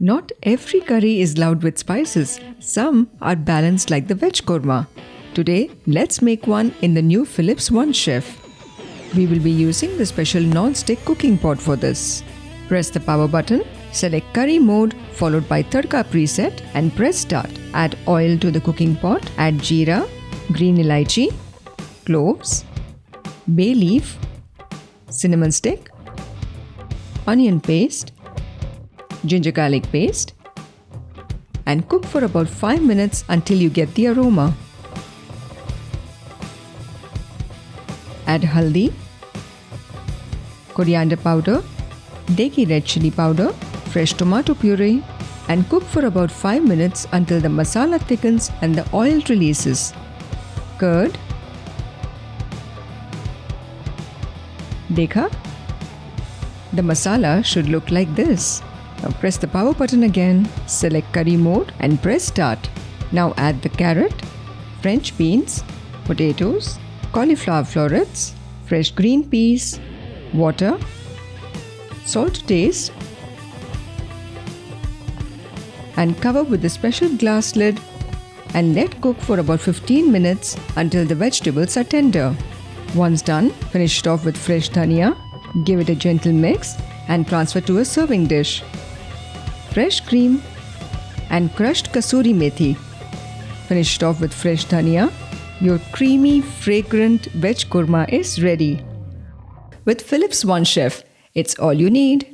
Not every curry is loud with spices. Some are balanced like the Veg Korma. Today, let's make one in the new Philips OneChef. We will be using the special non-stick cooking pot for this. Press the power button, select curry mode followed by Tadka preset and press start. Add oil to the cooking pot, add jeera, green elaichi, cloves, bay leaf, cinnamon stick, onion paste, ginger garlic paste, and cook for about 5 minutes until you get the aroma. Add haldi, coriander powder, degi red chili powder, fresh tomato puree, and cook for about 5 minutes until the masala thickens and the oil releases. Curd, dekha? The masala should look like this. Now press the power button again, select curry mode and press start. Now add the carrot, French beans, potatoes, cauliflower florets, fresh green peas, water, salt to taste, and cover with a special glass lid and let cook for about 15 minutes until the vegetables are tender. Once done, finish it off with fresh dhania, give it a gentle mix and transfer to a serving dish. Fresh cream and crushed kasuri methi. Finish it off with fresh dhania. Your creamy, fragrant veg korma is ready. With Philips OneChef, it's all you need.